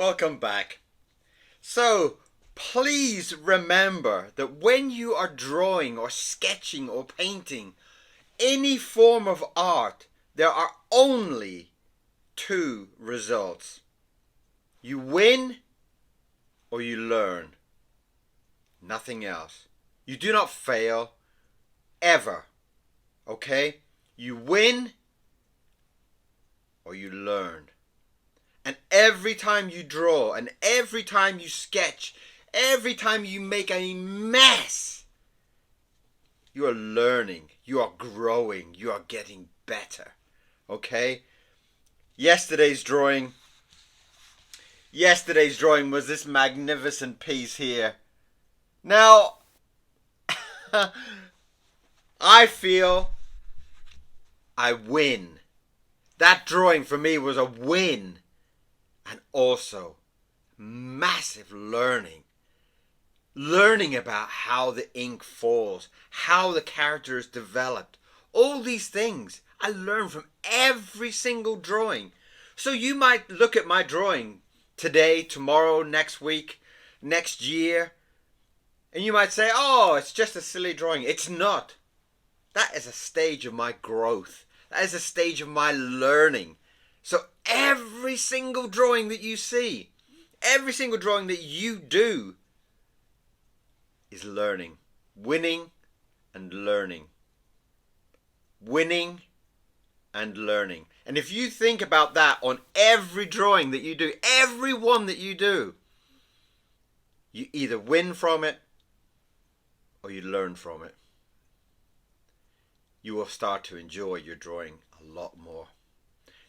Welcome back. So, please remember that when you are drawing or sketching or painting any form of art, there are only two results. You win or you learn. Nothing else. You do not fail ever. Okay? You win or you learn. And every time you draw, and every time you sketch, every time you make a mess, you are learning, you are growing, you are getting better. Okay? Yesterday's drawing was this magnificent piece here. Now, I feel I win. That drawing for me was a win. And also, massive learning. Learning about how the ink falls, how the character is developed. All these things I learned from every single drawing. So you might look at my drawing today, tomorrow, next week, next year, and you might say, oh, it's just a silly drawing. It's not. That is a stage of my growth. That is a stage of my learning. So every single drawing that you see, every single drawing that you do is learning. Winning and learning. Winning and learning. And if you think about that on every drawing that you do, every one that you do, you either win from it or you learn from it. You will start to enjoy your drawing a lot more.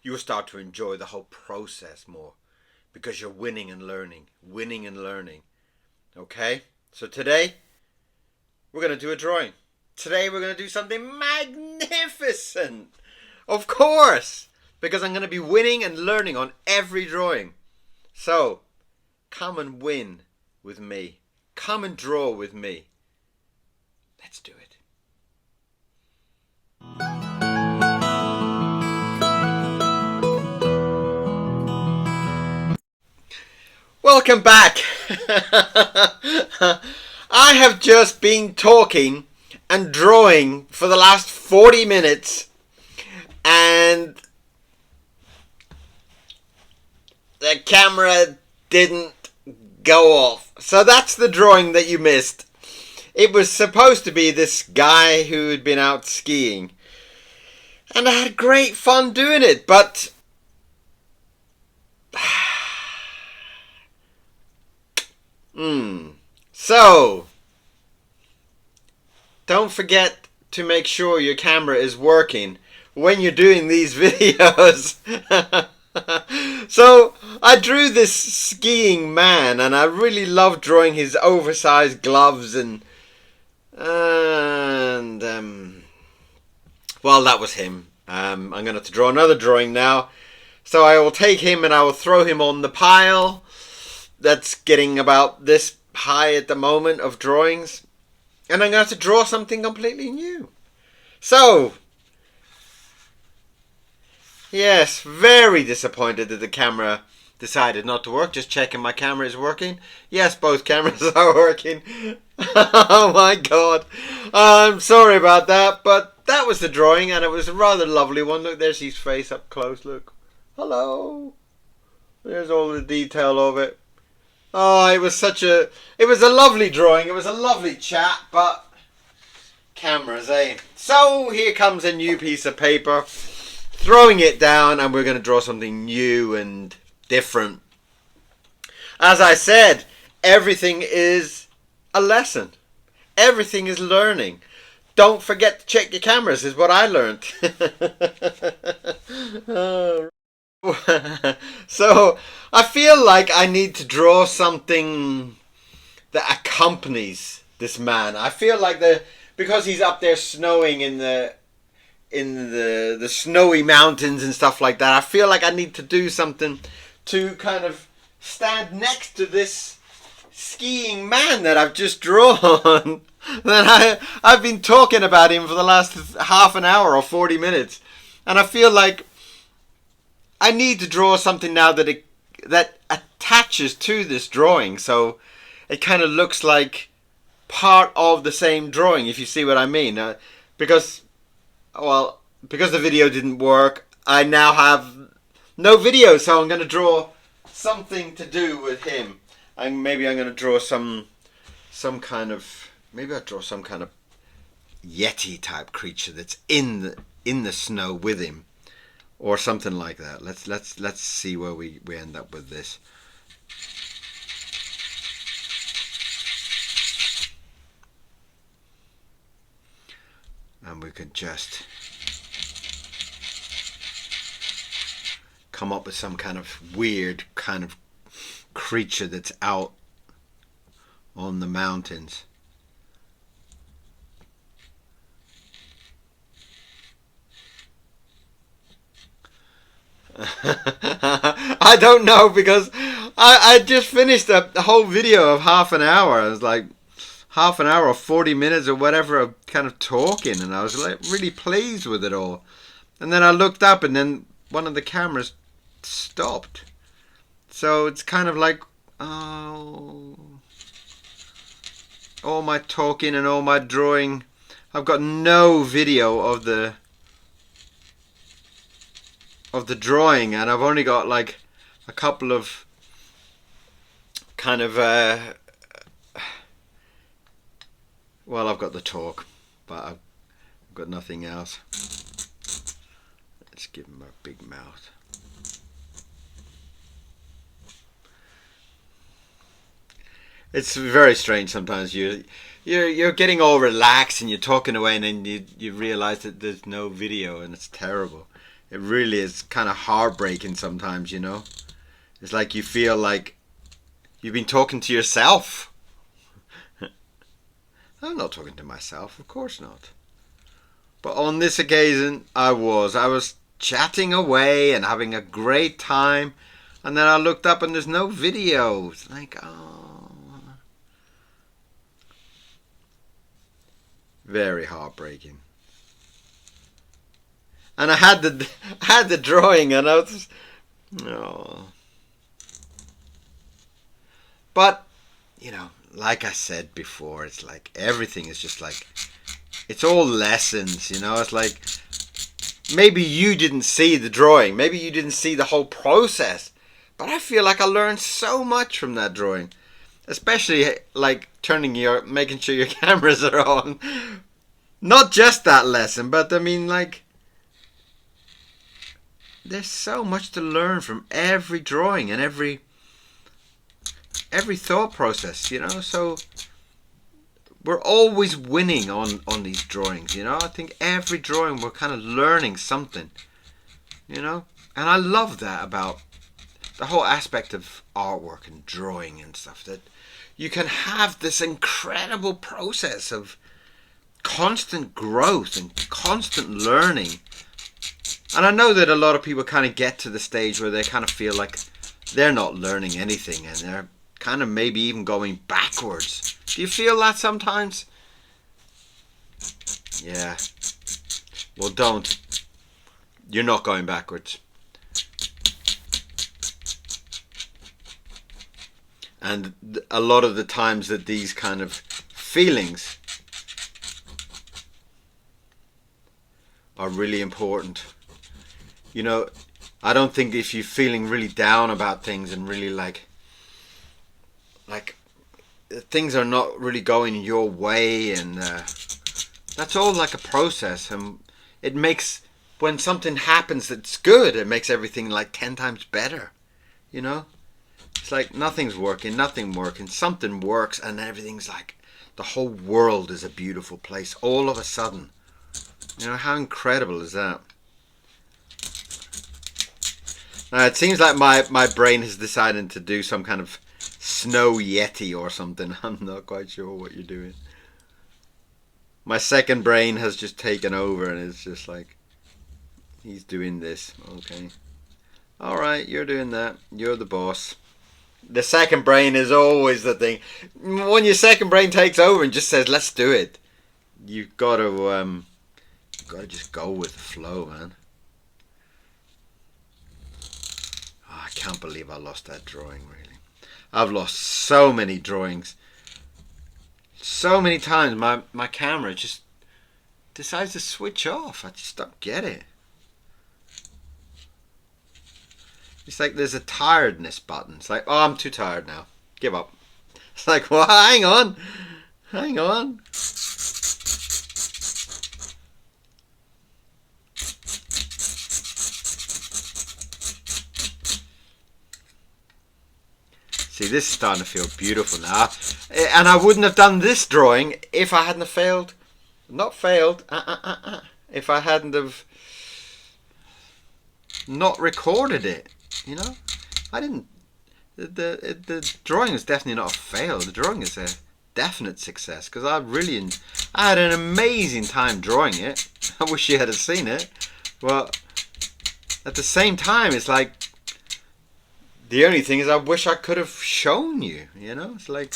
You will start to enjoy the whole process more because you're winning and learning. Okay? So today, we're going to do a drawing. Today, we're going to do something magnificent. Of course, because I'm going to be winning and learning on every drawing. So, come and win with me. Come and draw with me. Let's do it. Welcome back. I have just been talking and drawing for the last 40 minutes and the camera didn't go off. So that's the drawing that you missed. It was supposed to be this guy who had been out skiing. And I had great fun doing it, but So, don't forget to make sure your camera is working when you're doing these videos. So, I drew this skiing man and I really love drawing his oversized gloves and well, that was him. I'm going to have to draw another drawing now. So I will take him and I will throw him on the pile that's getting about this high at the moment of drawings. And I'm going to have to draw something completely new. So, yes, very disappointed that the camera decided not to work. Just checking my camera is working. Yes, both cameras are working. Oh my god. I'm sorry about that, but that was the drawing and it was a rather lovely one. Look, there's his face up close. Look. Hello. There's all the detail of it. Oh, it was a lovely drawing. It was a lovely chat, but cameras, eh? So here comes a new piece of paper. Throwing it down and we're going to draw something new and different. As I said, everything is a lesson. Everything is learning. Don't forget to check your cameras is what I learned. So I feel like I need to draw something that accompanies this man. I feel like because he's up there snowing in the snowy mountains and stuff like that, I feel like I need to do something to kind of stand next to this skiing man that I've just drawn. That I've been talking about him for the last half an hour or 40 minutes. And I feel like I need to draw something now that attaches to this drawing, so it kind of looks like part of the same drawing, if you see what I mean. Because the video didn't work, I now have no video, so I'm going to draw something to do with him. And maybe I'm going to draw some kind of, maybe I'll draw some kind of Yeti type creature that's in the snow with him, or something like that. Let's see where we end up with this. And we could just come up with some kind of weird kind of creature that's out on the mountains. I don't know, because I just finished a whole video of half an hour. It was like half an hour or 40 minutes or whatever of kind of talking, and I was like really pleased with it all. And then I looked up, and then one of the cameras stopped. So it's kind of like, oh, all my talking and all my drawing, I've got no video of the drawing, and I've only got like a couple of kind of well, I've got the talk, but I've got nothing else. Let's give him a big mouth. It's very strange sometimes. You're getting all relaxed and you're talking away, and then you realize that there's no video, and it's terrible. It really is kind of heartbreaking sometimes, you know. It's like you feel like you've been talking to yourself. I'm not talking to myself, of course not. But on this occasion, I was chatting away and having a great time, and then I looked up and there's no video. It's like, oh, very heartbreaking. And I had the drawing, and I was, oh. But, you know, like I said before, it's like everything is just like, it's all lessons, you know. It's like, maybe you didn't see the drawing, maybe you didn't see the whole process, but I feel like I learned so much from that drawing, especially like making sure your cameras are on. Not just that lesson, but I mean, like, there's so much to learn from every drawing and every thought process, you know. So we're always winning on these drawings, you know. I think every drawing we're kind of learning something, you know. And I love that about the whole aspect of artwork and drawing and stuff, that you can have this incredible process of constant growth and constant learning. And I know that a lot of people kind of get to the stage where they kind of feel like they're not learning anything, and they're kind of maybe even going backwards. Do you feel that sometimes? Yeah. Well, don't. You're not going backwards. And a lot of the times that these kind of feelings are really important. You know, I don't think if you're feeling really down about things and really like things are not really going your way, and that's all like a process, and it makes, when something happens that's good, it makes everything like 10 times better, you know. It's like nothing working, something works, and everything's like, the whole world is a beautiful place all of a sudden. You know, how incredible is that? Now, it seems like my brain has decided to do some kind of snow yeti or something. I'm not quite sure what you're doing. My second brain has just taken over, and it's just like, he's doing this. Okay. Alright, you're doing that. You're the boss. The second brain is always the thing. When your second brain takes over and just says, let's do it, you've got to just go with the flow, man. Oh, I can't believe I lost that drawing, really. I've lost so many drawings. So many times my camera just decides to switch off. I just don't get it. It's like there's a tiredness button. It's like, oh, I'm too tired now. Give up. It's like, well, hang on. Hang on. See, this is starting to feel beautiful now. And I wouldn't have done this drawing if I hadn't have failed. Not failed. If I hadn't have not recorded it. You know? I didn't... The drawing is definitely not a fail. The drawing is a definite success. Because I had an amazing time drawing it. I wish you had seen it. But at the same time, it's like... The only thing is I wish I could have shown you, you know? It's like...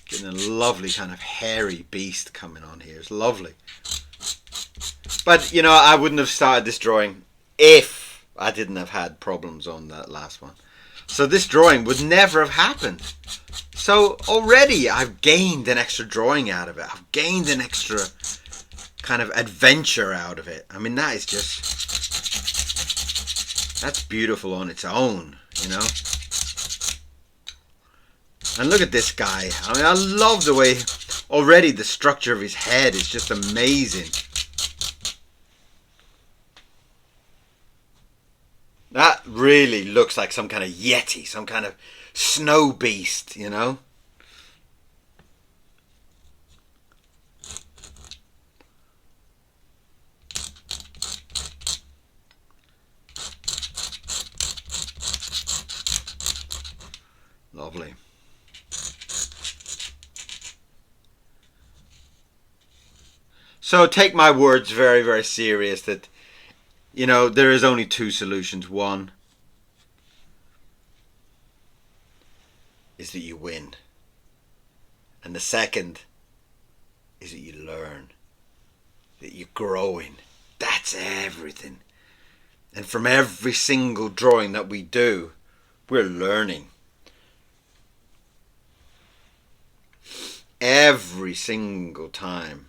Getting a lovely kind of hairy beast coming on here. It's lovely. But, you know, I wouldn't have started this drawing if I didn't have had problems on that last one. So this drawing would never have happened. So already I've gained an extra drawing out of it. I've gained an extra kind of adventure out of it. I mean, that is just... That's beautiful on its own, you know? And look at this guy. I mean, I love the way... Already the structure of his head is just amazing. That really looks like some kind of yeti, some kind of snow beast, you know? Lovely. So take my words very, very serious that, you know, there is only two solutions. One is that you win. And the second is that you learn. That you're growing. That's everything. And from every single drawing that we do, we're learning. Every single time.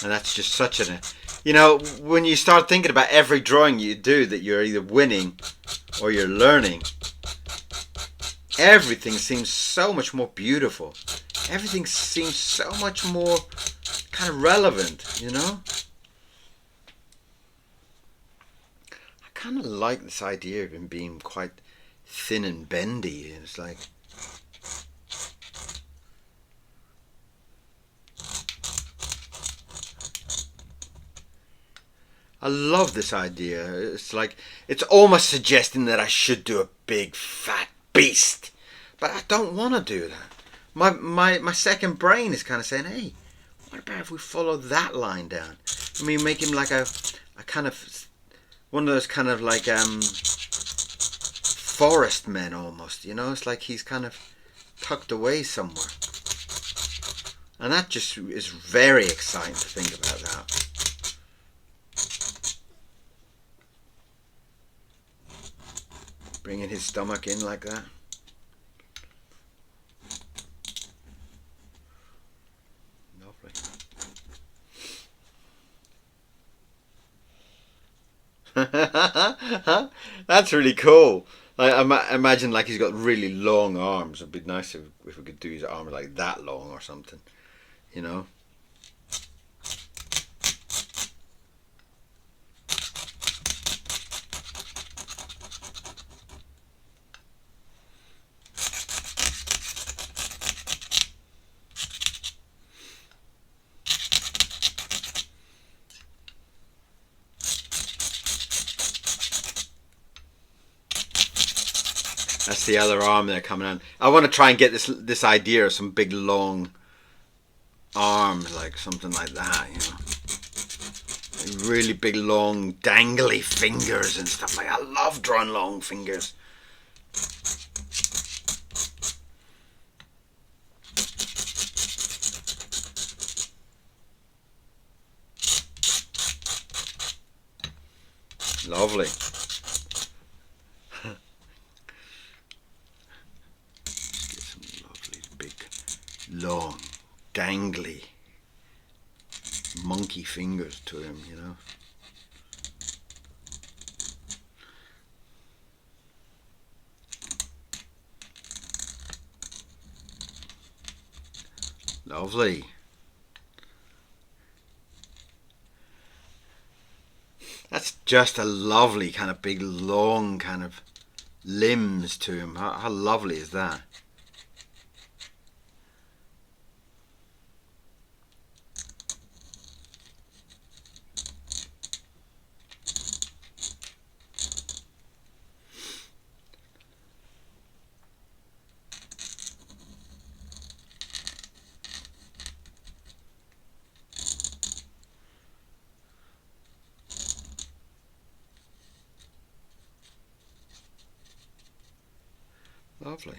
And that's just such an... You know, when you start thinking about every drawing you do that you're either winning or you're learning, everything seems so much more beautiful. Everything seems so much more kind of relevant, you know? I kind of like this idea of him being quite thin and bendy. It's like... I love this idea. It's like, it's almost suggesting that I should do a big fat beast. But I don't want to do that. My second brain is kind of saying, hey, what about if we follow that line down? I mean, make him like a kind of, one of those kind of like forest men almost, you know? It's like he's kind of tucked away somewhere. And that just is very exciting to think about that. Bringing his stomach in like that. Lovely. That's really cool. I imagine like he's got really long arms. It'd be nice if we could do his arms like that long or something. You know? That's the other arm there coming on. I want to try and get this idea of some big long arms, like something like that, you know. Like really big long dangly fingers and stuff like that. I love drawing long fingers. Lovely. Get some lovely big, long, dangly, monkey fingers to him, you know. Lovely. That's just a lovely kind of big, long kind of limbs to him. How lovely is that? Lovely.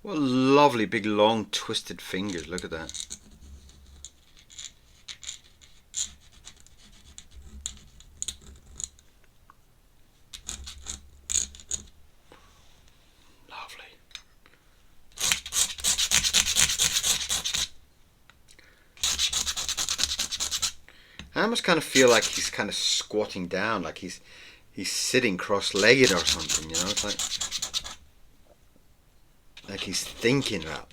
What lovely big long twisted fingers. Look at that. Lovely. I almost kind of feel like he's kind of squatting down, like he's sitting cross-legged or something, you know. It's like he's thinking about.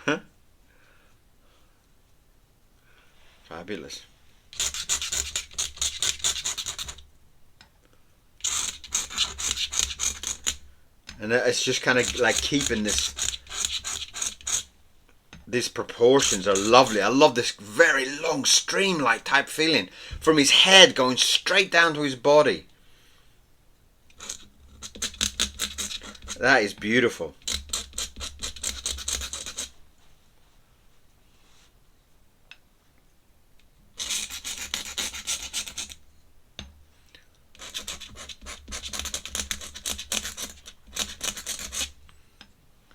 Huh? Fabulous. And it's just kind of like keeping this. These proportions are lovely. I love this very long stream-like type feeling from his head going straight down to his body. That is beautiful.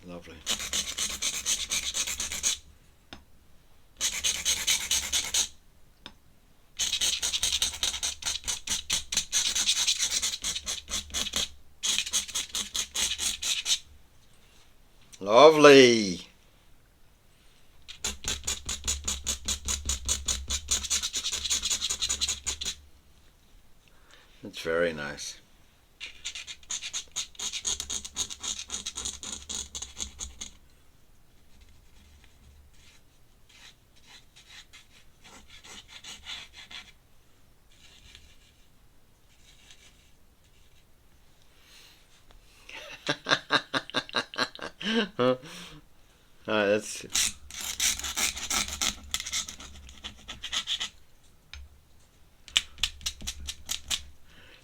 Lovely. Lovely. That's very nice. That's.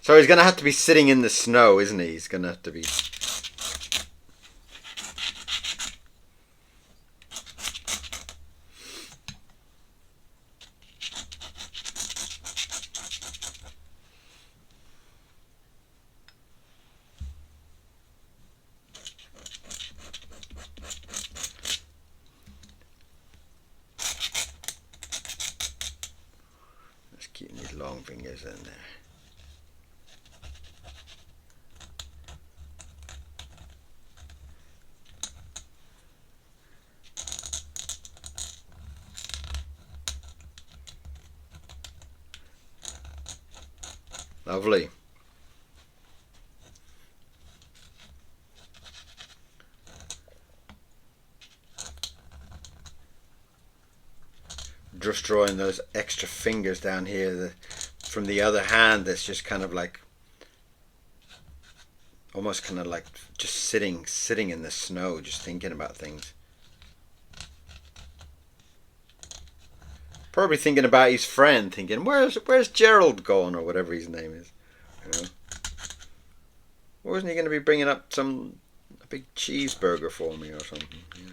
So he's gonna have to be sitting in the snow, isn't he? He's gonna have to be. Just keeping these long fingers in there. Lovely. Just drawing those extra fingers down here from the other hand that's just kind of like almost kind of like just sitting in the snow, just thinking about things. Probably thinking about his friend, thinking, where's Gerald gone, or whatever his name is. You know? Wasn't he going to be bringing up a big cheeseburger for me or something? You know?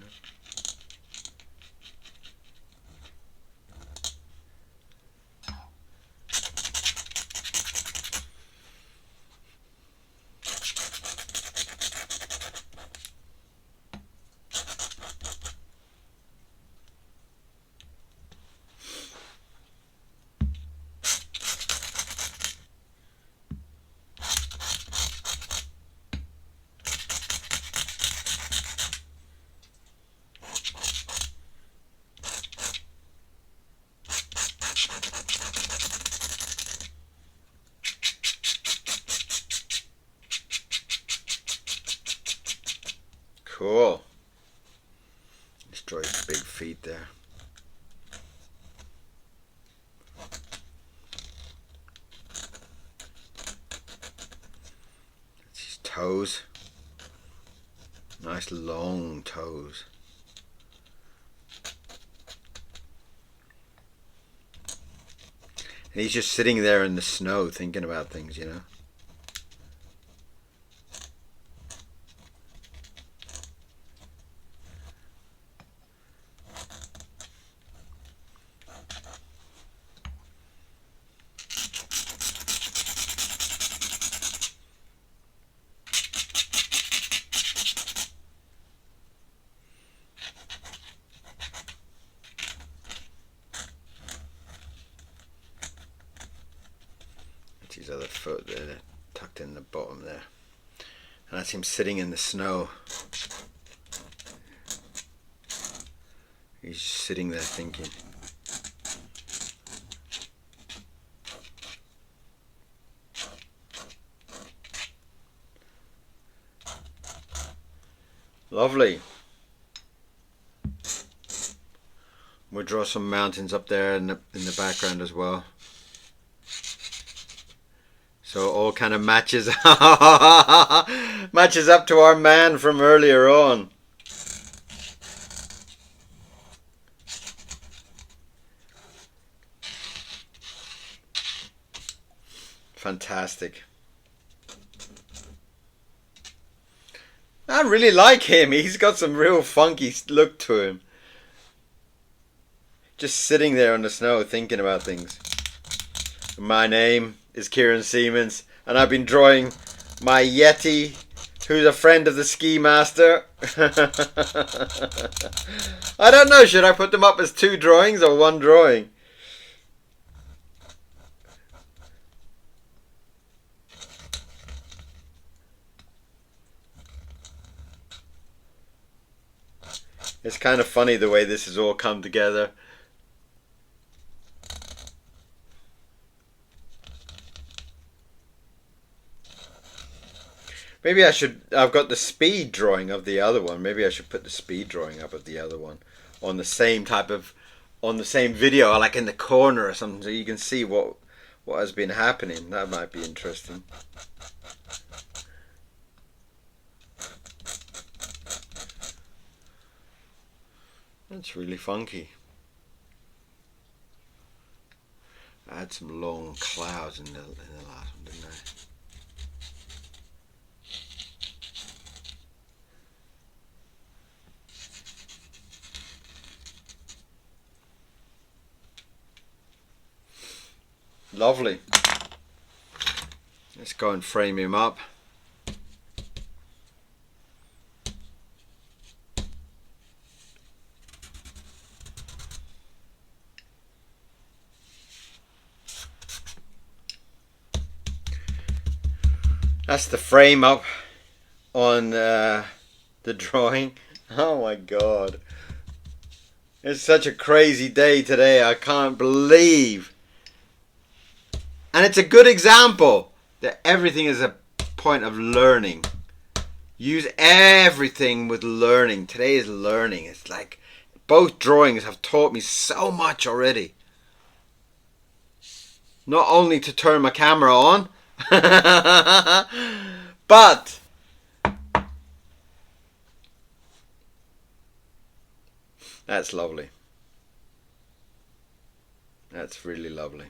Cool. Let's draw his big feet there. That's his toes. Nice long toes. And he's just sitting there in the snow thinking about things, you know. His other foot there, tucked in the bottom there, and that's him sitting in the snow. He's just sitting there thinking. Lovely. We'll draw some mountains up there in the background as well. So it all kind of matches matches up to our man from earlier on. Fantastic. I really like him. He's got some real funky look to him. Just sitting there in the snow thinking about things. My name is Kieron Siemens, and I've been drawing my Yeti, who's a friend of the ski master. I don't know, should I put them up as 2 drawings or 1 drawing? It's kind of funny the way this has all come together. Maybe I should, I've got the speed drawing of the other one. Maybe I should put the speed drawing up of the other one on the same type of, on the same video, like in the corner or something, so you can see what has been happening. That might be interesting. That's really funky. I had some long clouds in the last one, didn't I? Lovely. Let's go and frame him up. That's the frame up on the drawing. Oh my god. It's such a crazy day today. I can't believe. And it's a good example that everything is a point of learning. Use everything with learning. Today is learning. It's like both drawings have taught me so much already. Not only to turn my camera on, but that's lovely. That's really lovely.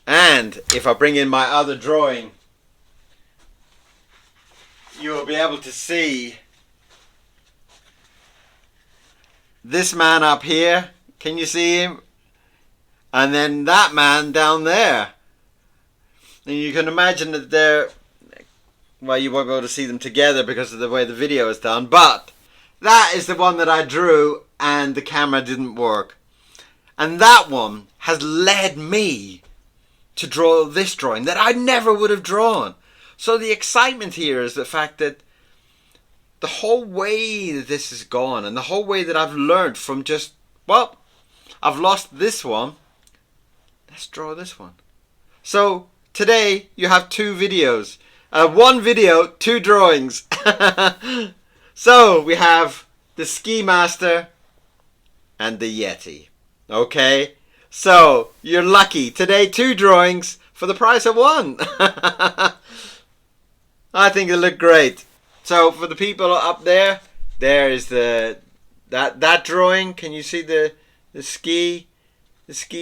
And if I bring in my other drawing, you will be able to see this man up here. Can you see him? And then that man down there. And you can imagine that they're, well, you won't be able to see them together because of the way the video is done, but that is the one that I drew and the camera didn't work. And that one has led me to draw this drawing that I never would have drawn. So the excitement here is the fact that the whole way that this has gone and the whole way that I've learned from just, well, I've lost this one. Let's draw this one. So today you have 2 videos. 1 video, 2 drawings. So we have the Ski Master and the Yeti. Okay? So you're lucky. Today 2 drawings for the price of 1. I think it looked great. So for the people up there, there is that drawing. Can you see the ski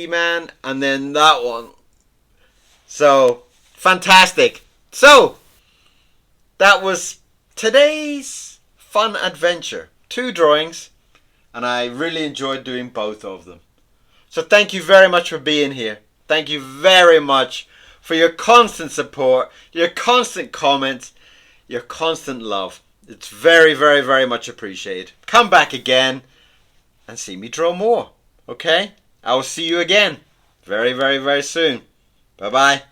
man, and then that one. So fantastic. So that was today's fun adventure. 2 drawings, and I really enjoyed doing both of them. So thank you very much for being here. Thank you very much for your constant support, your constant comments, your constant love. It's very, very, very much appreciated. Come back again and see me draw more. Okay? I will see you again very, very, very soon. Bye-bye.